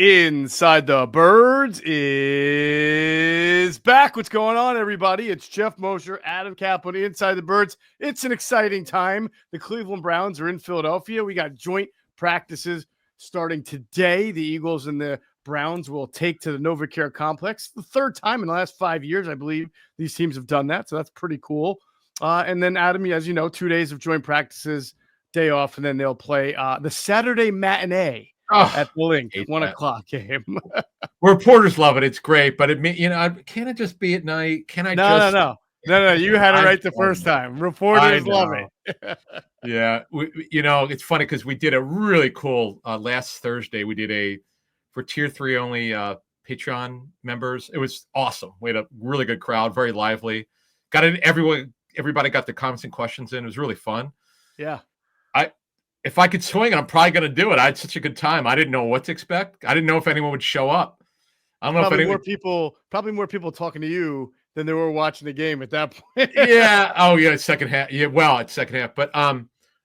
Inside the Birds is back. What's going on, everybody? It's Geoff, Mosher, Adam Caplan, Inside the Birds. It's an exciting time. The Cleveland Browns are in Philadelphia. We got joint practices starting today. The Eagles and the Browns will take to the NovaCare Complex. The third time in the last 5 years, I believe, these teams have done that, so that's pretty cool. And then, Adam, as you know, 2 days of joint practices, day off, and then they'll play the Saturday matinee. At the Link, 1 o'clock game. Reporters love it. It's great, but can't it just be at night? Can I No. You had it right the first time. Reporters love it. Yeah. It's funny because we did a really cool last Thursday. We did for tier 3 only Patreon members. It was awesome. We had a really good crowd, very lively. Got it. Everybody got the comments and questions in. It was really fun. Yeah. If I could swing it, I'm probably going to do it. I had such a good time. I didn't know what to expect. I didn't know if anyone would show up. I don't know if anyone... Probably more people talking to you than they were watching the game at that point. Yeah. Oh, yeah. Second half. Yeah. Well, it's second half. But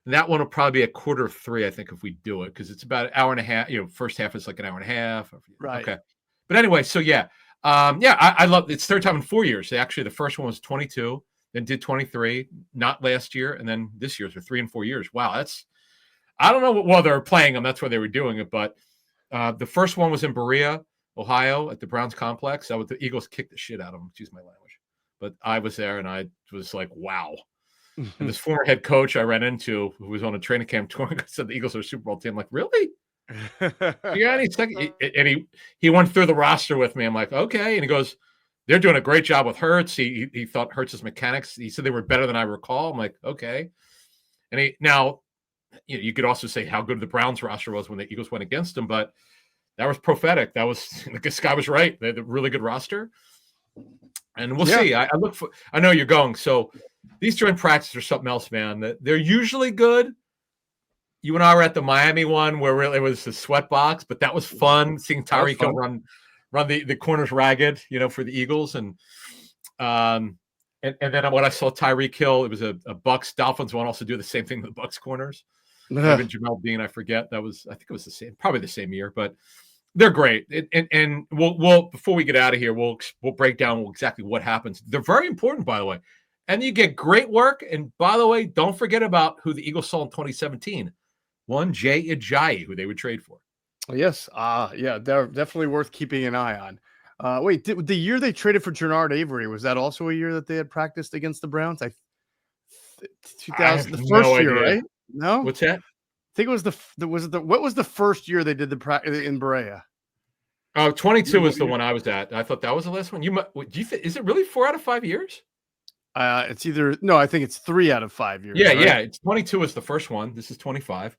that one will probably be a 2:45, I think, if we do it, because it's about an hour and a half. First half is like an hour and a half. Right. Okay. But anyway, so yeah. I love it's third time in 4 years. Actually, the first one was 22, then did 23, not last year. And then this year's for 3 and 4 years. Wow. I don't know what they were playing them. That's why they were doing it. But the first one was in Berea, Ohio, at the Browns complex. The Eagles kicked the shit out of them. Excuse my language. But I was there, and I was like, wow. And this former head coach I ran into, who was on a training camp touring, said the Eagles are a Super Bowl team. I'm like, really? Yeah. And he went through the roster with me. I'm like, okay. And he goes, they're doing a great job with Hurts. He thought Hurts' mechanics. He said they were better than I recall. I'm like, okay. And you could also say how good the Browns roster was when the Eagles went against them, but that was prophetic. This guy was right. They had a really good roster, and we'll see. I know you're going. So these joint practices are something else, man. They're usually good. You and I were at the Miami one where really it was the sweat box, but that was fun seeing Tyreek Hill run the corners ragged, for the Eagles. And then when I saw Tyreek Hill, it was a Bucks Dolphins one also do the same thing with the Bucks corners. Even Jamel Dean, I forget. I think it was probably the same year, but they're great. And we'll before we get out of here, we'll break down exactly what happens. They're very important, by the way. And you get great work. And by the way, don't forget about who the Eagles saw in 2017. One Jay Ajayi, who they would trade for. Yes. They're definitely worth keeping an eye on. Wait, the year they traded for Jernard Avery, was that also a year that they had practiced against the Browns? 2000, the first year, right? No, what's that? I think it was what was the first year they did in Berea? Oh, 22 was the one I was at. I thought that was the last one. Is it really 4 out of 5 years? It's I think it's 3 out of 5 years. Yeah, right? yeah. It's 22 was the first one. This is 25.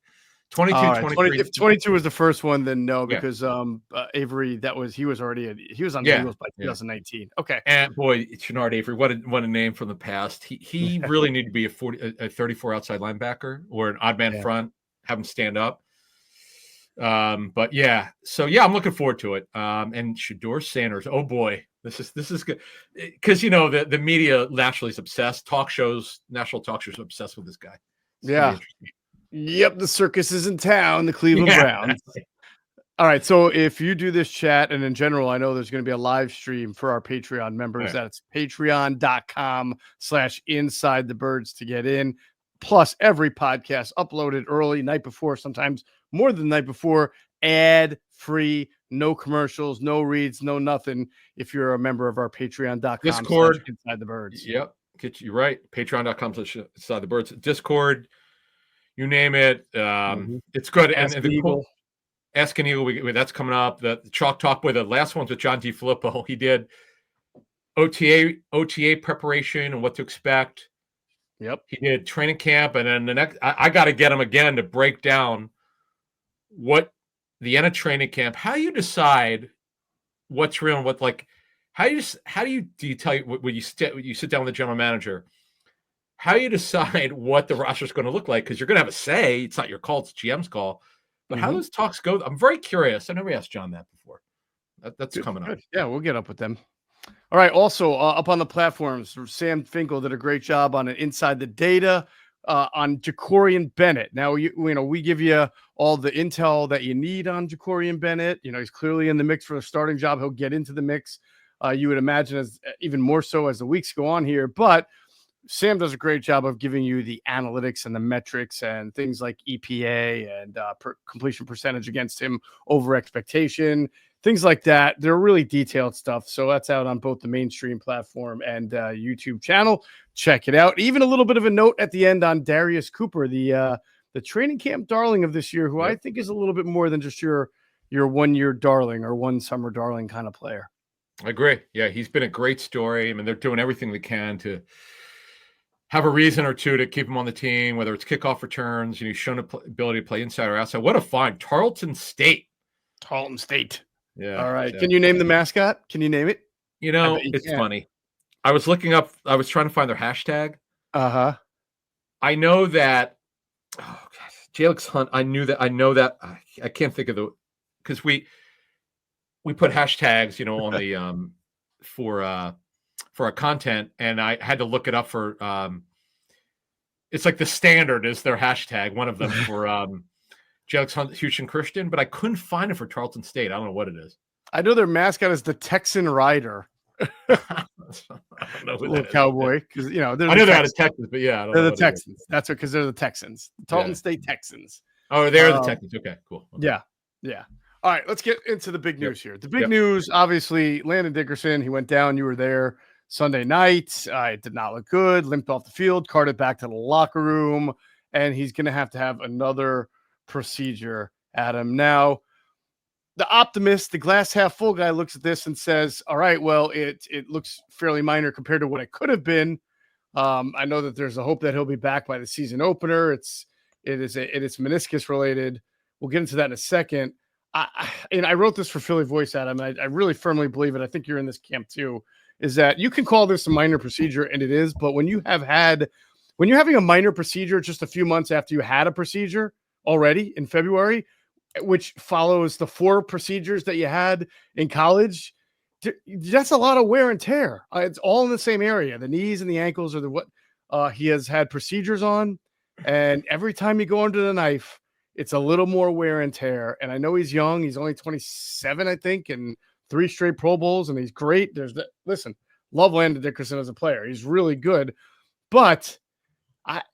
22, right. 23. If 22 was the first one, then no, because Avery, he was on the Eagles by 2019. Okay. And boy, Jernard Avery, what a name from the past. He really needed to be a 34 outside linebacker or an odd man front, have him stand up. But yeah, so yeah, I'm looking forward to it. And Shedeur Sanders, oh boy, this is good because the media naturally is obsessed. National talk shows are obsessed with this guy. It's Yep, the circus is in town, the Cleveland Browns. All right, so if you do this chat, and in general, I know there's going to be a live stream for our Patreon members. That's patreon.com/InsideTheBirds to get in. Plus, every podcast uploaded early, night before, sometimes more than the night before, ad-free, no commercials, no reads, no nothing. If you're a member of our Patreon.com Discord, InsideTheBirds. Yep, get you right. Patreon.com/InsideTheBirds. Discord. You name it. It's good. Ask and Eagle. Ask an Eagle. That's coming up. The Chalk Talk with the last one's with John D. Filippo. He did OTA preparation and what to expect. Yep. He did training camp. And then the next, I got to get him again to break down what the end of training camp, how you decide what's real and what, how do you tell you when you sit down with the general manager, how you decide what the roster is going to look like, because you're going to have a say. It's not your call, it's GM's call. But how those talks go, I'm very curious. I never asked John that before. That's coming up. Yeah, we'll get up with them. All right. Also, up on the platforms, Sam Finkel did a great job on it. Inside the Data. on Jacorian Bennett. Now, we give you all the intel that you need on Jacorian Bennett. He's clearly in the mix for a starting job. He'll get into the mix. You would imagine as even more so as the weeks go on here, but Sam does a great job of giving you the analytics and the metrics and things like EPA and completion percentage against him over expectation, things like that. They're really detailed stuff. So that's out on both the mainstream platform and YouTube channel. Check it out. Even a little bit of a note at the end on Darius Cooper, the training camp darling of this year, who I think is a little bit more than just your 1 year darling or one summer darling kind of player. I agree. Yeah, he's been a great story. I mean, they're doing everything they can to have a reason or two to keep him on the team, whether it's kickoff returns, he's shown ability to play inside or outside. What a find. Tarleton State. Yeah. All right. Yeah. Can you name the mascot? Can you name it? It's funny. I was looking up, I was trying to find their hashtag. Uh-huh. I know that, Jalix Hunt, I know that, I can't think of because we put hashtags, on the, for our content, and I had to look it up for it's like the standard is their hashtag, one of them for Jalix Hunt, Houston Christian, but I couldn't find it for Tarleton State. I don't know what it is. I know their mascot is the Texan Rider. I don't know who little cowboy, because I know they're out of Texas, but yeah, they're the Texans. That's because they're the Texans, the Tarleton State Texans. Oh, they're the Texans. Okay, cool. Okay. Yeah. All right, let's get into the big news here. The big news, obviously, Landon Dickerson. He went down. You were there Sunday night. It did not look good. Limped off the field, carted back to the locker room, and he's going to have another procedure. Adam, now the optimist, the glass half full guy, looks at this and says, "All right, well, it looks fairly minor compared to what it could have been." I know that there's a hope that he'll be back by the season opener. It is meniscus related. We'll get into that in a second. I wrote this for Philly Voice, Adam. I really firmly believe it. I think you're in this camp too. Is that you can call this a minor procedure, and it is. But when you're having a minor procedure just a few months after you had a procedure already in February, which follows the 4 procedures that you had in college, that's a lot of wear and tear. It's all in the same area. The knees and the ankles are what he has had procedures on. And every time you go under the knife, it's a little more wear and tear. And I know he's young. He's only 27, I think, and 3 straight Pro Bowls, and he's great. Listen, love Landon Dickerson as a player. He's really good. But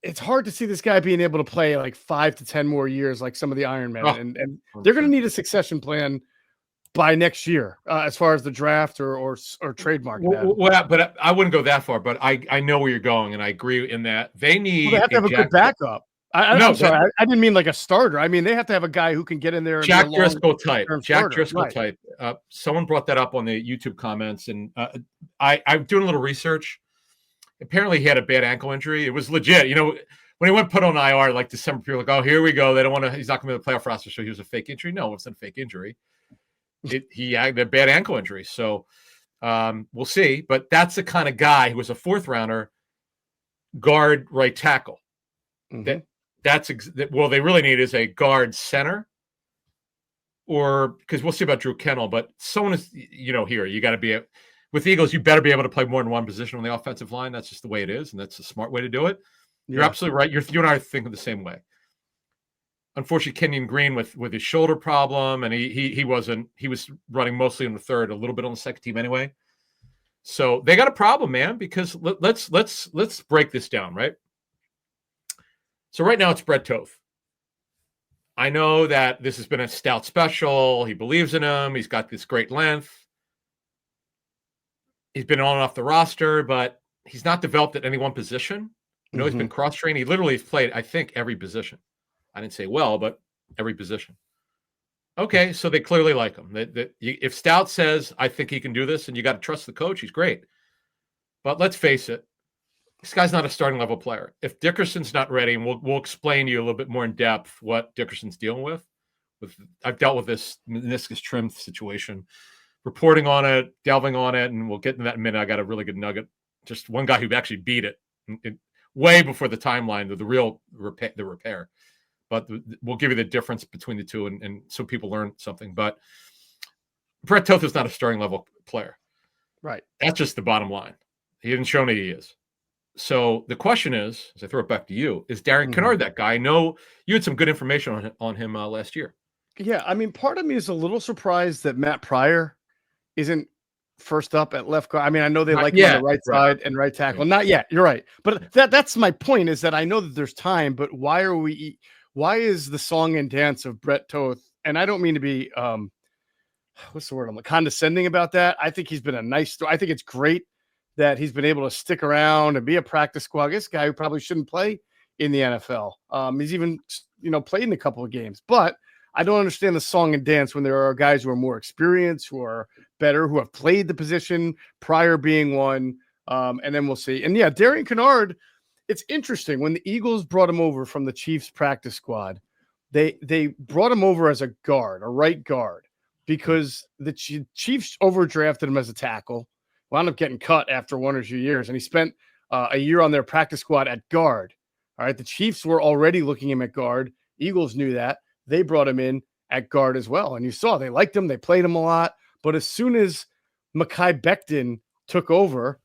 it's hard to see this guy being able to play like 5 to 10 more years like some of the Ironmen. And they're going to need a succession plan by next year as far as the draft or trademark. Well, but I wouldn't go that far. But I know where you're going, and I agree in that they need they have to have a good backup. I'm sorry, I didn't mean like a starter. I mean, they have to have a guy who can get in there. Jack Driscoll type. Someone brought that up on the YouTube comments, and I'm doing a little research. Apparently, he had a bad ankle injury. It was legit. When he went put on IR like December, people were like, "Oh, here we go. They don't want to. He's not going to be the playoff roster." So he was a fake injury. No, it wasn't a fake injury. He had a bad ankle injury. So we'll see. But that's the kind of guy who was a 4th rounder, guard, right tackle. Mm-hmm. What they really need is a guard center, or because we'll see about Drew Kennel, but someone is, here you got to be with the Eagles. You better be able to play more than one position on the offensive line. That's just the way it is, and that's a smart way to do it. You're absolutely right. You and I are thinking the same way. Unfortunately, Kenyon Green with his shoulder problem, and he was running mostly in the 3rd, a little bit on the 2nd team anyway. So they got a problem, man. Because let's break this down, right? So right now it's Brett Toth. I know that this has been a stout special. He believes in him. He's got this great length. He's been on and off the roster, but he's not developed at any one position. He's been cross-trained. He literally has played, I think, every position. I didn't say well, but every position. Okay, so they clearly like him. If Stout says, I think he can do this, and you got to trust the coach, he's great. But let's face it, this guy's not a starting level player. If Dickerson's not ready, and we'll explain to you a little bit more in depth what Dickerson's dealing with. I've dealt with this meniscus trim situation, reporting on it, delving on it, and we'll get into that in a minute. I got a really good nugget. Just one guy who actually beat it way before the timeline of the real repair. But we'll give you the difference between the two, and so people learn something. But Brett Toth is not a starting level player. Right. That's just the bottom line. He didn't show me he is. So the question is, as I throw it back to you, is Darren Mhm. Kennard that guy? I know you had some good information on him last year. Yeah, I mean, part of me is a little surprised that Matt Pryor isn't first up at left guard. I mean, I know they Not like him on the yet, right right? side and right tackle. Right. Not yet. You're right. But Yeah. that's my point is that I know that there's time, but why is the song and dance of Brett Toth? And I don't mean to be what's the word? I'm condescending about that. I think he's been a nice I think it's great that he's been able to stick around and be a practice squad. This guy who probably shouldn't play in the NFL. He's even played in a couple of games, but I don't understand the song and dance when there are guys who are more experienced, who are better, who have played the position, Pryor being one. And then we'll see. And yeah, Darian Kennard, it's interesting. When the Eagles brought him over from the Chiefs practice squad, they brought him over as a guard, a right guard, because the Chiefs overdrafted him as a tackle, wound up getting cut after 1 or 2 years, and he spent a year on their practice squad at guard. All right, the Chiefs were already looking him at guard. Eagles knew that. They brought him in at guard as well. And you saw they liked him. They played him a lot. But as soon as Mekhi Becton took over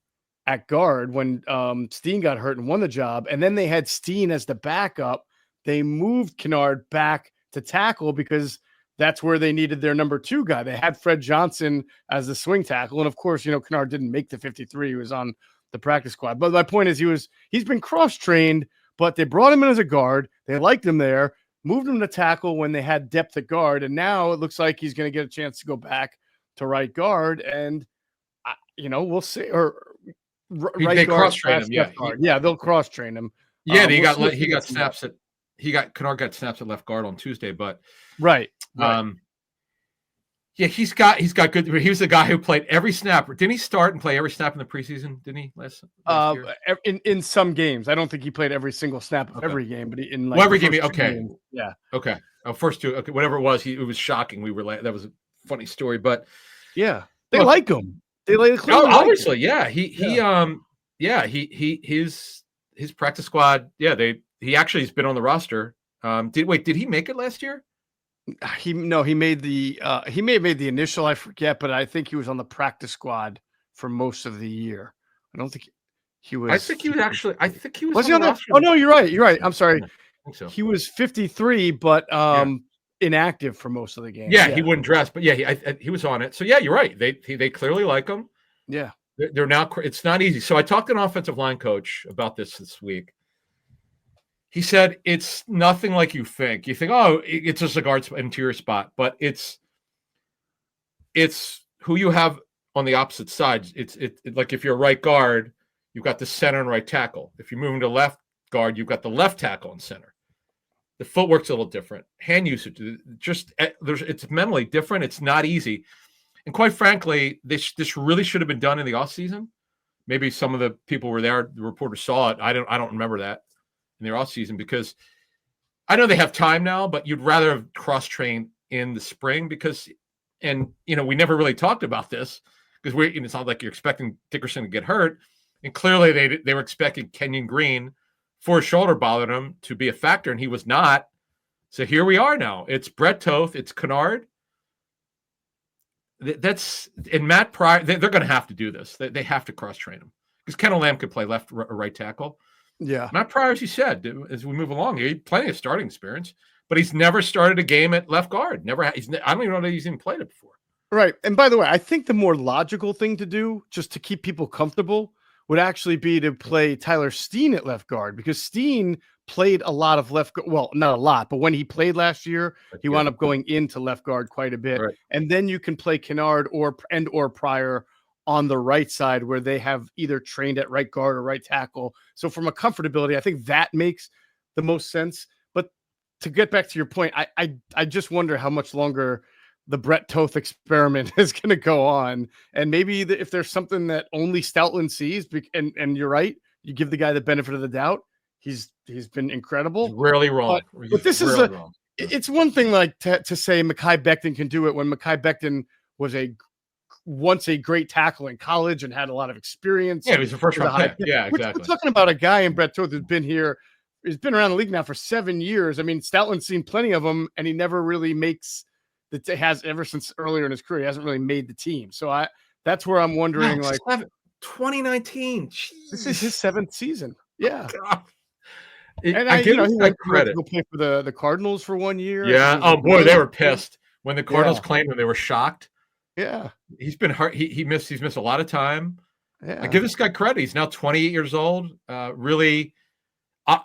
at guard when Steen got hurt and won the job, and then they had Steen as the backup, they moved Kennard back to tackle because that's where they needed their number 2 guy. They had Fred Johnson as the swing tackle. And of course, Kennard didn't make the 53. He was on the practice squad. But my point is he's been cross-trained, but they brought him in as a guard. They liked him there, moved him to tackle when they had depth at guard. And now it looks like he's going to get a chance to go back to right guard. And, we'll see. Or right They guard, cross-train him, yeah. guard. Yeah, they'll cross-train him. Yeah, Kennard got snaps at left guard on Tuesday, but right. Yeah, he's got good. He was the guy who played every snap. Didn't he start and play every snap in the preseason? Didn't he last year? In some games, I don't think he played every single snap of every game, but in every game. Okay, games, yeah, okay. First 2, okay, whatever it was. It was shocking. We were like, that was a funny story, but yeah, they like him. They obviously, yeah. His practice squad. Yeah, he actually has been on the roster. Did he make it last year? He made the he may have made the initial, I forget, but I think he was on the practice squad for most of the year. I don't think he was. I think he was he on the roster? Oh no, you're right. I'm sorry. I think so. He was 53, but inactive for most of the game. Yeah, he wouldn't dress, but yeah, he was on it. So yeah, you're right. They clearly like him. Yeah, they're now. It's not easy. So I talked to an offensive line coach about this week. He said it's nothing like you think. You think, oh, it's just a guard interior spot, but it's who you have on the opposite sides. It's like if you're a right guard, you've got the center and right tackle. If you're moving to left guard, you've got the left tackle and center. The footwork's a little different. Hand usage, it's mentally different. It's not easy. And quite frankly, this really should have been done in the offseason. Maybe some of the people were there, the reporters saw it. I don't remember that in their offseason because I know they have time now, but you'd rather have cross-trained in the spring because, and we never really talked about this because it's not like you're expecting Dickerson to get hurt. And clearly they were expecting Kenyon Green for his shoulder bothered him to be a factor, and he was not. So here we are now. It's Brett Toth, it's Kennard. That's and Matt Pryor. They're going to have to do this. They have to cross-train him because Kendall Lamb could play left or right tackle. Yeah. Matt Pryor, as you said, as we move along, he had plenty of starting experience, but he's never started a game at left guard. Never. I don't even know that he's even played it before. Right. And by the way, I think the more logical thing to do, just to keep people comfortable, would actually be to play Tyler Steen at left guard because Steen played a lot of left. Well, not a lot, but when he played last year, he wound up going into left guard quite a bit. Right. And then you can play Kennard or Pryor on the right side where they have either trained at right guard or right tackle. So from a comfortability, I think that makes the most sense. But to get back to your point, I just wonder how much longer the Brett Toth experiment is going to go on. And maybe if there's something that only Stoutland sees, and you're right, you give the guy the benefit of the doubt. He's been incredible. He's rarely wrong. But this is wrong. It's one thing like to say Mekhi Becton can do it when Mekhi Becton was once a great tackle in college and had a lot of experience. Yeah, he was a first round pick. Yeah, exactly. We're talking about a guy in Brett Toth who's been here. He's been around the league now for 7 years. I mean, Stoutland's seen plenty of them, and he never really makes has ever since earlier in his career. He hasn't really made the team. So that's where I'm wondering, 2019. This is his Jeez. 7th season. Yeah. God. And I give this he guy went to credit. go play for the Cardinals for 1 year. I think Yeah. he was Oh the boy, they Marlins were too. pissed when the Cardinals Yeah. claimed him. They were shocked. Yeah. He's been hurt. He's missed a lot of time. I Yeah. give this guy credit. He's now 28 years old. Really, uh,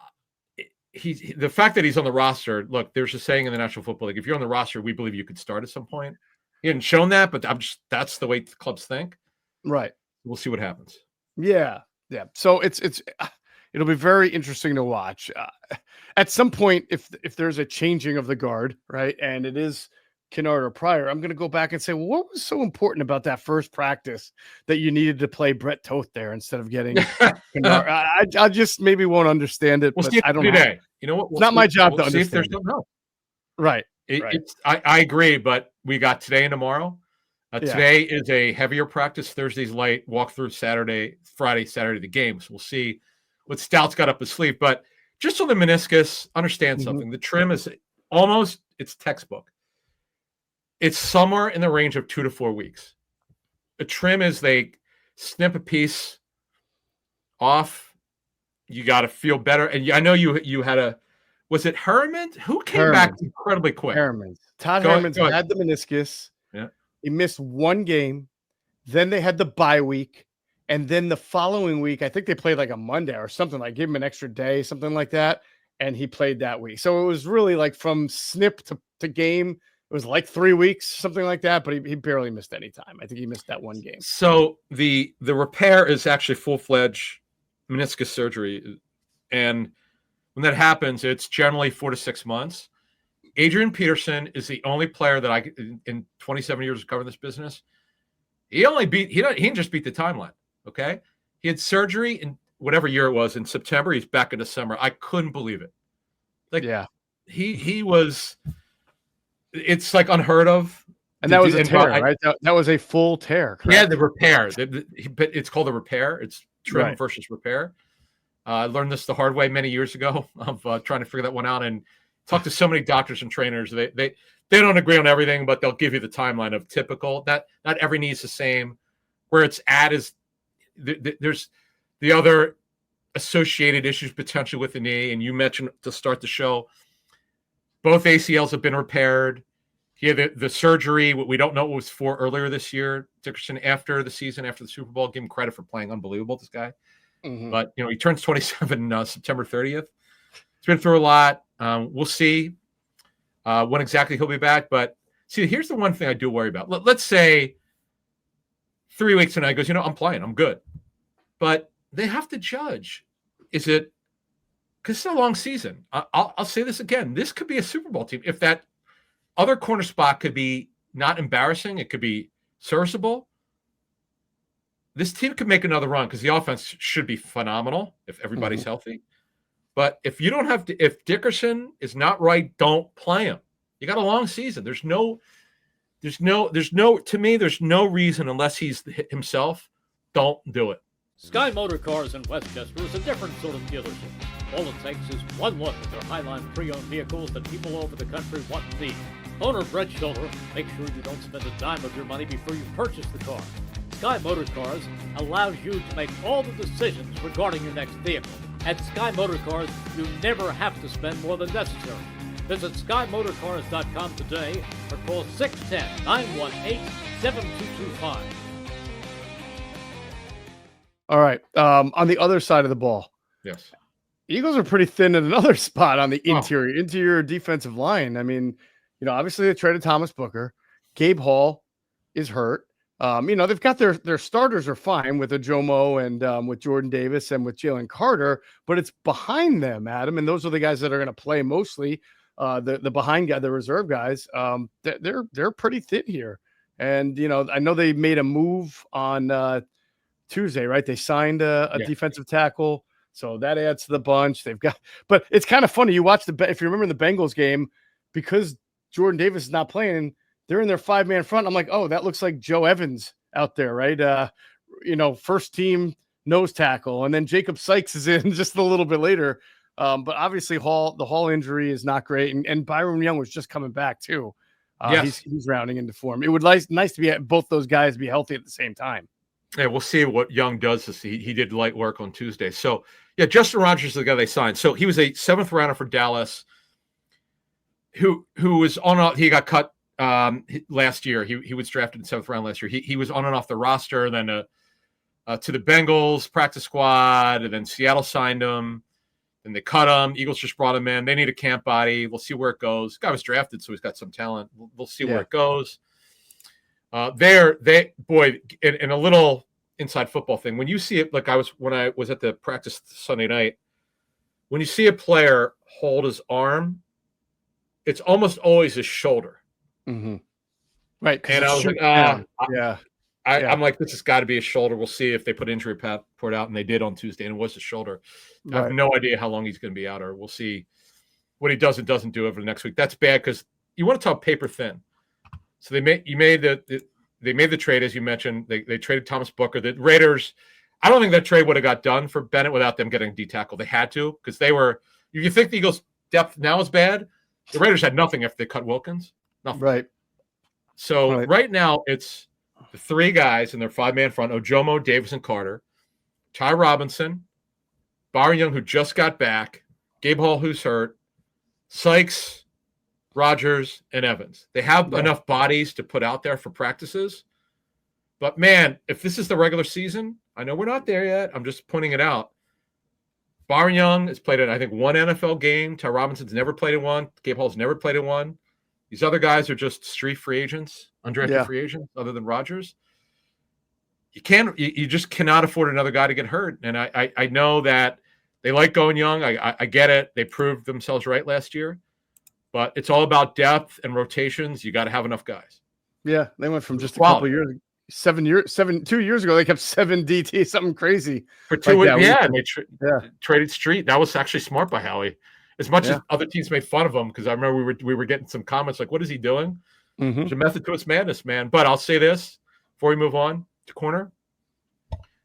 he's the fact that he's on the roster. Look, there's a saying in the National Football League: if you're on the roster, we believe you could start at some point. He hadn't shown that, but that's the way the clubs think. Right. We'll see what happens. Yeah. Yeah. So it'll be very interesting to watch. At some point, if there's a changing of the guard, right, and it is Kennard or Pryor, I'm going to go back and say, well, what was so important about that first practice that you needed to play Brett Toth there instead of getting Kennard? I just maybe won't understand it, We'll but see I don't today. You know what? It's not my job to see if there's understand. something else. Right. I agree, but we got today and tomorrow. Yeah. Today is a heavier practice. Thursday's light. Walk through Friday, Saturday the games. We'll see what Stout's got up his sleeve. But just on the meniscus, understand something. The trim is it's textbook. It's somewhere in the range of 2 to 4 weeks. A trim is they snip a piece off. You got to feel better. And I know you had was it Herman? Who came back incredibly quick? Todd Herman's had the meniscus. Yeah. He missed 1 game. Then they had the bye week. And then the following week, I think they played like a Monday or something, like give him an extra day, something like that. And he played that week. So it was really like from snip to game. It was like 3 weeks, something like that. But he barely missed any time. I think he missed that 1 game. So the repair is actually full-fledged meniscus surgery. And when that happens, it's generally 4 to 6 months. Adrian Peterson is the only player that in 27 years of covering this business, he didn't just beat the timeline. Okay. He had surgery in whatever year it was in September. He's back in December. I couldn't believe it. Like, yeah, he was, it's like unheard of. And that was a tear, right? That was a full tear. Correct? Yeah. The repair, it's called a repair. It's trim versus repair. I learned this the hard way many years ago of trying to figure that one out, and talk to so many doctors and trainers. They don't agree on everything, but they'll give you the timeline of typical. Not every knee is the same. Where it's at is there's the other associated issues potentially with the knee. And you mentioned to start the show, both ACLs have been repaired. He had the surgery. What we don't know what was for earlier this year. Dickerson, after the season, after the Super Bowl, give him credit for playing unbelievable. This guy. But, he turns 27 September 30th. He's been through a lot. We'll see when exactly he'll be back. But, see, here's the one thing I do worry about. Let's say 3 weeks and I goes, I'm playing. I'm good. But they have to judge. Is it – because it's a long season. I'll say this again. This could be a Super Bowl team. If that other corner spot could be not embarrassing, it could be serviceable, this team could make another run because the offense should be phenomenal if everybody's healthy. But if you don't have to, if Dickerson is not right, don't play him. You got a long season. There's no, to me, there's no reason unless he's himself. Don't do it. Sky Motor Cars in Westchester is a different sort of dealership. All it takes is one look at their Highline pre-owned vehicles that people all over the country want and need. Owner Brett Schulter makes sure you don't spend a dime of your money before you purchase the car. Sky Motor Cars allows you to make all the decisions regarding your next vehicle. At Sky Motor Cars, you never have to spend more than necessary. Visit SkyMotorCars.com today or call 610-918-7225. All right. On the other side of the ball. Yes. Eagles are pretty thin in another spot on the interior defensive line. I mean, obviously they traded Thomas Booker. Gabe Hall is hurt. They've got their starters are fine with Ajomo and with Jordan Davis and with Jalen Carter, but it's behind them, Adam, and those are the guys that are going to play mostly. The behind guy, the reserve guys, they're pretty thin here. And I know they made a move on Tuesday, right? They signed a defensive tackle, so that adds to the bunch. But it's kind of funny. You watch if you remember in the Bengals game, because Jordan Davis is not playing. They're in their 5-man front. I'm like, oh, that looks like Joe Evans out there, right? First team nose tackle. And then Jacob Sykes is in just a little bit later. But obviously the Hall injury is not great. And Byron Young was just coming back too. He's rounding into form. It would nice to be both those guys be healthy at the same time. Yeah, we'll see what Young does. He did light work on Tuesday. So, yeah, Justin Rogers is the guy they signed. So he was a 7th rounder for Dallas who was on – he got cut last year. He was drafted in 7th round last year. He was on and off the roster, then to the Bengals practice squad, and then Seattle signed him. And they cut him. Eagles just brought him in. They need a camp body. We'll see where it goes. Guy was drafted, so he's got some talent. We'll see where it goes. In a little inside football thing, when you see it, like when I was at the practice Sunday night, when you see a player hold his arm, it's almost always his shoulder. Mm-hmm. Right. And I was like, I'm like, this has got to be his shoulder. We'll see if they put injury report out, and they did on Tuesday, and it was his shoulder. Right. I have no idea how long he's going to be out, or we'll see what he does and doesn't do over the next week. That's bad because you want to talk paper thin. So they made the trade, as you mentioned. They traded Thomas Booker. The Raiders, I don't think that trade would have got done for Bennett without them getting D-tackle. They had to, because they were. You think the Eagles' depth now is bad? The Raiders had nothing after they cut Wilkins. Nothing. Right. So right now it's the 3 guys in their 5-man front: Ojomo, Davis, and Carter. Ty Robinson, Byron Young, who just got back, Gabe Hall, who's hurt, Sykes, Rogers, and Evans. They have enough bodies to put out there for practices. But, man, if this is the regular season, I know we're not there yet. I'm just pointing it out. Byron Young has played in, I think, 1 NFL game. Ty Robinson's never played in 1. Gabe Hall's never played in 1. These other guys are just street free agents, undrafted free agents, other than Rogers. You just cannot afford another guy to get hurt. And I know that they like going young. I get it. They proved themselves right last year. But it's all about depth and rotations. You got to have enough guys. Yeah, they went from just a couple of years, 2 years ago. They kept 7 DT, something crazy for 2 weeks. And they traded Street. That was actually smart by Howie. As much as other teams made fun of him, because I remember we were getting some comments like, "What is he doing?" Mm-hmm. There's a method to his madness, man. But I'll say this before we move on to corner,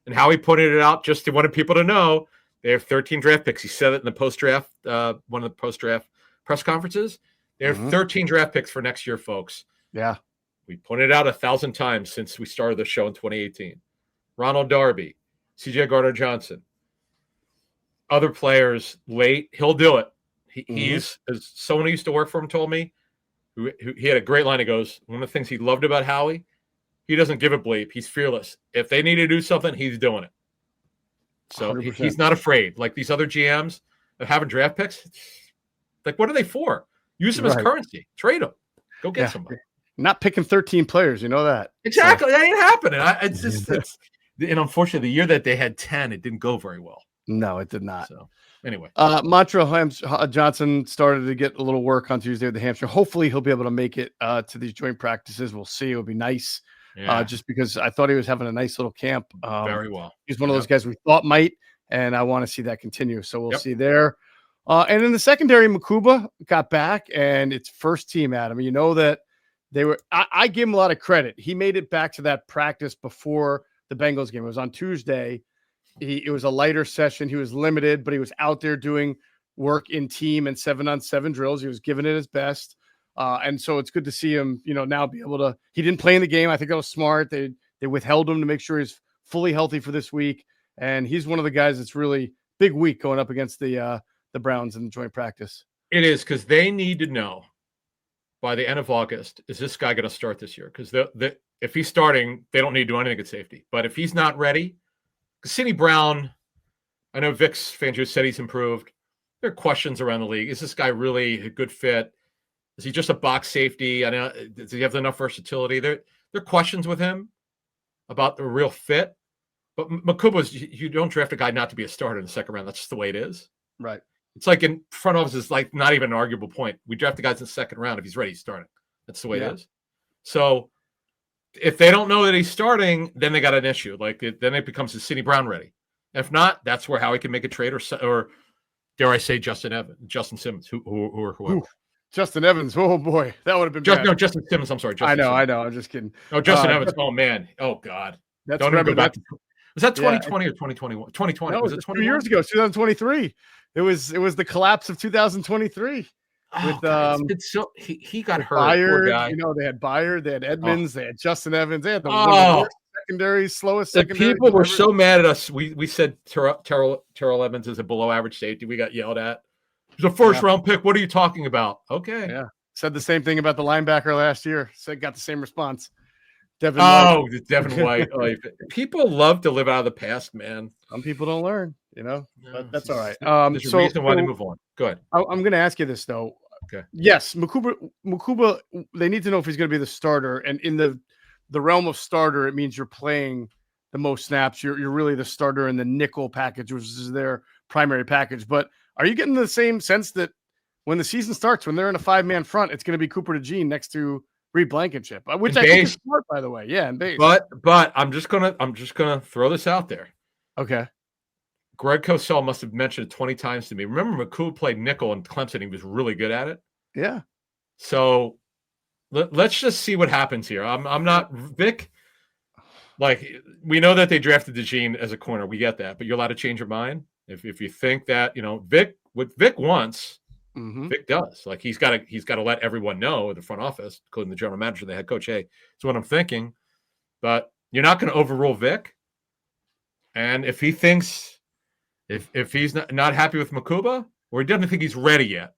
and Howie pointed it out. Just wanted people to know they have 13 draft picks. He said it in the post-draft, one of the post-draft press conferences. They have 13 draft picks for next year, folks. Yeah. We pointed out 1,000 times since we started the show in 2018. Ronald Darby, C.J. Gardner-Johnson, other players late. He'll do it. He's, as someone who used to work for him told me, who he had a great line. He goes, one of the things he loved about Howie, he doesn't give a bleep. He's fearless. If they need to do something, he's doing it. So he's not afraid. Like these other GMs of having draft picks, like what are they for? Use them as currency. Trade them. Go get somebody. Not picking 13 players, you know that. Exactly. That ain't happening. And unfortunately, the year that they had 10, it didn't go very well. No, it did not. So anyway, Montreal Johnson started to get a little work on Tuesday with the hamstring. Hopefully he'll be able to make it to these joint practices. We'll see. It would be nice. Just because I thought he was having a nice little camp. Very well. He's one of those guys we thought might, and I want to see that continue. So we'll see there. And in the secondary, Makuba got back, and it's first team, Adam. You know that they were – I give him a lot of credit. He made it back to that practice before the Bengals game. It was on Tuesday. It was a lighter session. He was limited, but he was out there doing work in team and 7-on-7 drills. He was giving it his best. And so it's good to see him, now be able to – he didn't play in the game. I think that was smart. They withheld him to make sure he's fully healthy for this week. And he's one of the guys that's really big week going up against the Browns in the joint practice. It is, because they need to know by the end of August, is this guy going to start this year? Because if he's starting, they don't need to do anything at safety. But if he's not ready – because Sidney Brown, I know Vic's Fangio said he's improved. There are questions around the league. Is this guy really a good fit? Is he just a box safety? I know, does he have enough versatility? There are questions with him about the real fit. But Makuba's, you don't draft a guy not to be a starter in the second round. That's just the way it is. Right. It's like in front office is like not even an arguable point. We draft the guys in the second round. If he's ready, he's starting. That's the way it is. So if they don't know that he's starting, then they got an issue. Then it becomes a Sidney Brown ready. If not, that's where Howie can make a trade, or dare I say, Justin Simmons, or whoever. Ooh, Justin Evans. Oh boy, that would have been bad. No, Justin Simmons. I'm sorry. I know. I'm just kidding. No, Justin Evans. Oh man. Oh God. Don't even go back. Was that 2020 or 2021? 2020. No, was it 2 years ago? 2023. It was the collapse of 2023. He got hurt. Byard, poor guy. They had Byard, they had Edmonds, they had Justin Evans, they had the worst secondary, slowest The secondary. people were ever. so mad at us. We said Terrell Evans is a below average safety. We got yelled at. He's a first round pick. What are you talking about? Okay. Yeah. Said the same thing about the linebacker last year. Said got the same response. Devin Devin White. Oh, people love to live out of the past, man. Some people don't learn, but that's all right. There's a reason why they move on. Go ahead. I'm going to ask you this though. Okay. Yes, Mukuba. They need to know if he's going to be the starter, and in the realm of starter, it means you're playing the most snaps. You're really the starter in the nickel package, which is their primary package. But are you getting the same sense that when the season starts, when they're in a 5-man front, it's going to be Cooper DeJean next to Reed Blankenship, which I think is smart, by the way. Yeah, and base. But I'm just gonna throw this out there. Okay. Greg Cosell must have mentioned it 20 times to me. Remember, McCool played nickel in Clemson. He was really good at it. Yeah. So let's just see what happens here. I'm not Vic. Like, we know that they drafted DeJean as a corner. We get that, but you're allowed to change your mind if you think that what Vic wants. Mm-hmm. Vic does. Like, he's got to let everyone know in the front office, including the general manager, the head coach. Hey, that's what I'm thinking. But you're not going to overrule Vic. And if he thinks if he's not happy with Makuba, or he doesn't think he's ready yet,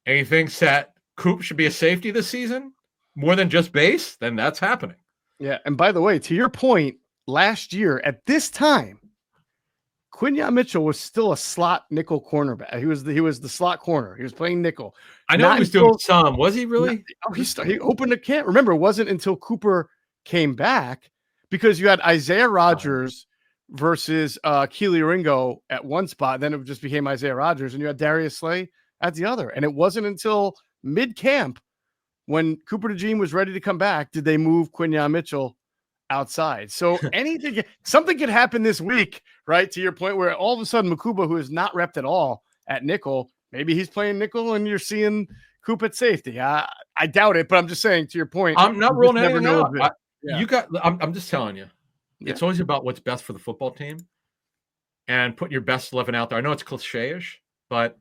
and he thinks that Coop should be a safety this season more than just base, then that's happening. Yeah. And by the way, to your point, last year at this time, Quinyon Mitchell was still a slot nickel cornerback. He was the slot corner. He was playing nickel. I know he was doing some. Was he really? He opened a camp. Remember, it wasn't until Cooper came back, because you had Isaiah Rodgers versus Keely Ringo at one spot. Then it just became Isaiah Rodgers, and you had Darius Slay at the other. And it wasn't until mid-camp, when Cooper DeJean was ready to come back, did they move Quinyon Mitchell outside. So something could happen this week, right? To your point, where all of a sudden Makuba, who is not repped at all at nickel, maybe he's playing nickel and you're seeing Coop at safety. I doubt it, but I'm just saying, to your point, I'm not ruling anything out. I'm just telling you, it's always about what's best for the football team and putting your best 11 out there. I know it's cliche-ish, but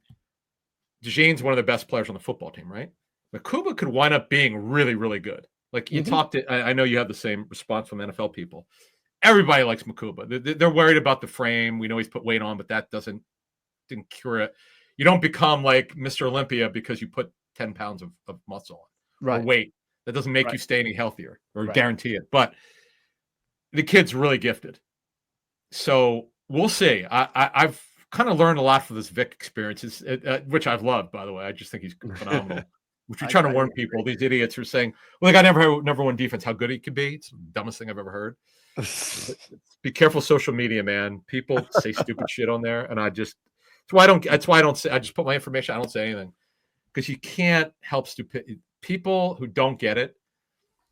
DeJean's one of the best players on the football team, right? Makuba could wind up being really, really good. Like, you talked to, I know you have the same response from NFL people. Everybody likes Makuba. They're worried about the frame. We know he's put weight on, but that didn't cure it. You don't become like Mr. Olympia because you put 10 pounds of muscle on or weight. That doesn't make you stay any healthier or guarantee it. But the kid's really gifted. So we'll see. I've kind of learned a lot from this Vic experience, which I've loved, by the way. I just think he's phenomenal. Which we're trying to warn people, these idiots who are saying, well, they got number one defense, how good he could be. It's the dumbest thing I've ever heard. Be careful, social media, man. People say stupid shit on there. And that's why I don't say, I just put my information, I don't say anything. Because you can't help stupid people who don't get it.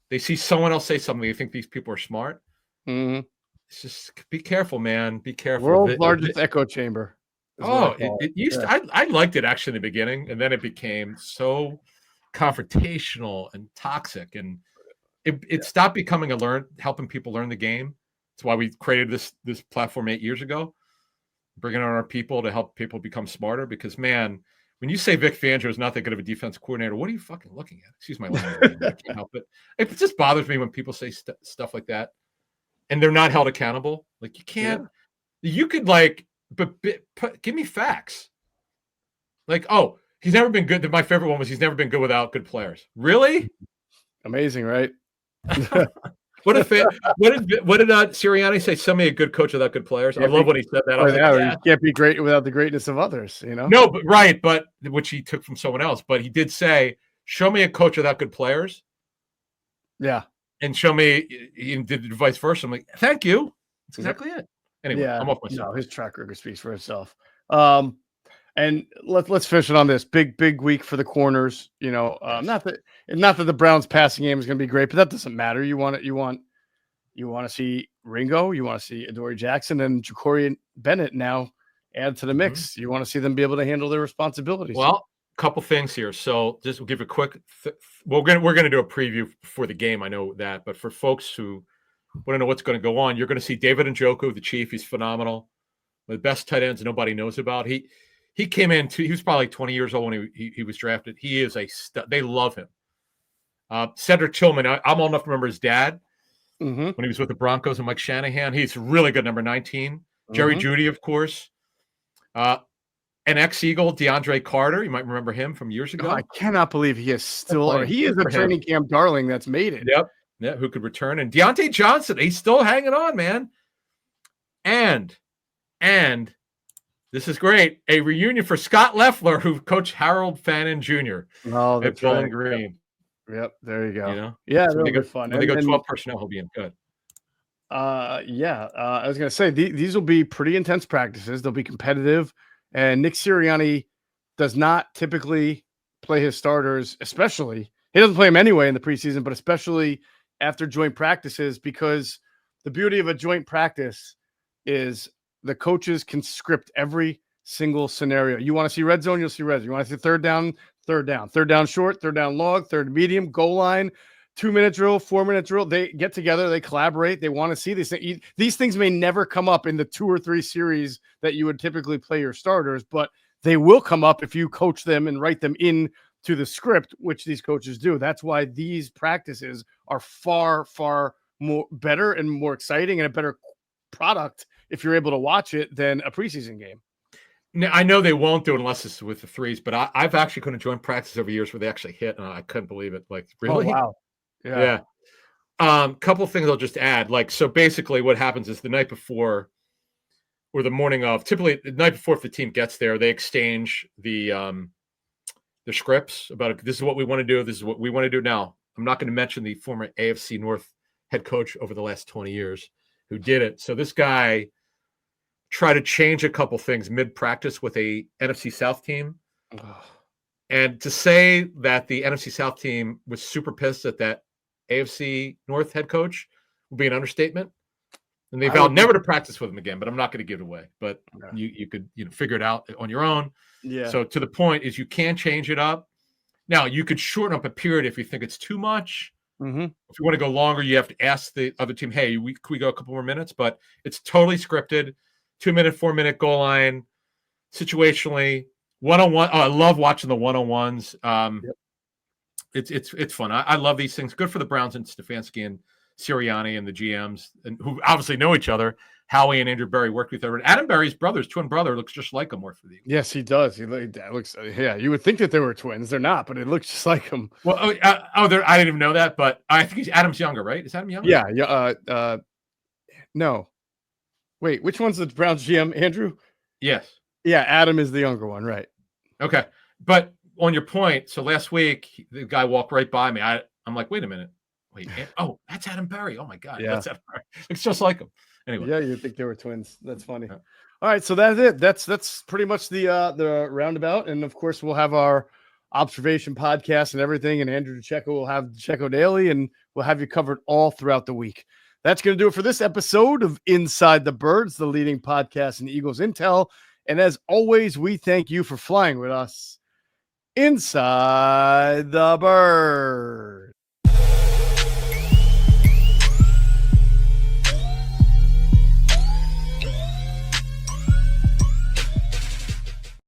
They see someone else say something, they think these people are smart. Mm-hmm. It's just, be careful, man. Be careful. World's largest echo chamber. It used to, I liked it actually in the beginning, and then it became so confrontational and toxic, and it stopped becoming helping people learn the game. That's why we created this platform 8 years ago, bringing on our people to help people become smarter. Because, man, when you say Vic Fangio is not that good of a defense coordinator, what are you fucking looking at? Excuse my language. I can't help it. It just bothers me when people say stuff like that, and they're not held accountable. Like, you can't. Yeah. You could give me facts. Like, oh, he's never been good. My favorite one was he's never been good without good players. Really? Amazing, right? What did Sirianni say? Show me a good coach without good players. I love when he said that. You can't be great without the greatness of others, No, but which he took from someone else. But he did say, show me a coach without good players. Yeah. And show me, he did the vice versa. I'm like, thank you. That's exactly it. Anyway, I'm off myself. No, his track record speaks for itself. And let's finish it on this big week for the corners. Not that the Browns passing game is going to be great, but that doesn't matter. You want to see Ringo, you want to see Adoree Jackson and Ja'Cory Bennett now add to the mix. Mm-hmm. You want to see them be able to handle their responsibilities. Well, a couple things here. So just we'll give a quick. We're going to do a preview for the game. I know that, but for folks who want to know what's going to go on, you're going to see David Njoku, the Chief. He's phenomenal. One of the best tight ends nobody knows about. He came in he was probably 20 years old when he was drafted. He is a stud. They love him. Cedric Tillman, I'm old enough to remember his dad. Mm-hmm. when he was with the Broncos and Mike Shanahan. He's really good, number 19. Jerry Mm-hmm. Jeudy, of course. An ex-Eagle, DeAndre Carter. You might remember him from years ago. I cannot believe he is still, or he is Good a for him. training camp darling that's made it. Yep. Yeah, who could return. And Deontay Johnson, he's still hanging on, man. And this is great. A reunion for Scott Loeffler, who coached Harold Fannin Jr. Oh, at that's Bowling right. Green. Yep, there you go. You know? Yeah, So that'll be fun. when they go 12 personnel, he'll be in good. I was going to say these will be pretty intense practices. They'll be competitive, and Nick Sirianni does not typically play his starters, especially he doesn't play them anyway in the preseason, but especially after joint practices, because the beauty of a joint practice is the coaches can script every single scenario. You want to see red zone, you'll see red zone. You want to see third down short, third down long, third medium, goal line, 2-minute drill, 4-minute drill. They get together, they collaborate. They want to see these things. These things may never come up in the 2 or 3 series that you would typically play your starters, but they will come up if you coach them and write them in to the script, which these coaches do. That's why these practices are far, far more better and more exciting and a better product if you're able to watch it than a preseason game. Now, I know they won't do it unless it's with the threes, but I've actually couldn't join practice over years where they actually hit, and I couldn't believe it. Like, really? Oh, wow. Yeah. Couple things I'll just add. Like, so basically what happens is the night before or the morning of, typically the night before, if the team gets there, they exchange the scripts about this is what we want to do. This is what we want to do. Now, I'm not going to mention the former AFC North head coach over the last 20 years who did it. So this guy tried to change a couple things mid-practice with a NFC South team. And to say that the NFC South team was super pissed at that AFC North head coach would be an understatement. And they vowed never to practice with him again, but I'm not going to give it away. But you could figure it out on your own. Yeah. So to the point is you can change it up. Now, you could shorten up a period if you think it's too much. Mm-hmm. If you want to go longer, you have to ask the other team, hey, can we go a couple more minutes? But it's totally scripted. 2-minute, 4-minute goal line, situationally, one-on-one. Oh, I love watching the one-on-ones. It's fun. I love these things. Good for the Browns and Stefanski and Sirianni and the GMs, and who obviously know each other. Howie and Andrew Berry worked with her. Adam Berry's twin brother, looks just like him. More for the Yes, he does. He looks. Yeah, you would think that they were twins. They're not, but it looks just like him. Well, I didn't even know that, but I think Adam's younger, right? Is Adam younger? Yeah. No. Wait, which one's the Browns GM? Andrew? Yes. Yeah, Adam is the younger one, right? Okay, but on your point, so last week the guy walked right by me. I'm like, wait a minute, that's Adam Berry. Oh my god, yeah, that's Adam Berry. Looks just like him. Anyway, yeah, you'd think they were twins. That's funny. Yeah. All right, so that's it. That's pretty much the roundabout, and of course we'll have our observation podcast and everything. And Andrew DeCecco will have DeCecco Daily, and we'll have you covered all throughout the week. That's going to do it for this episode of Inside the Birds, the leading podcast in Eagles Intel. And as always, we thank you for flying with us inside the bird.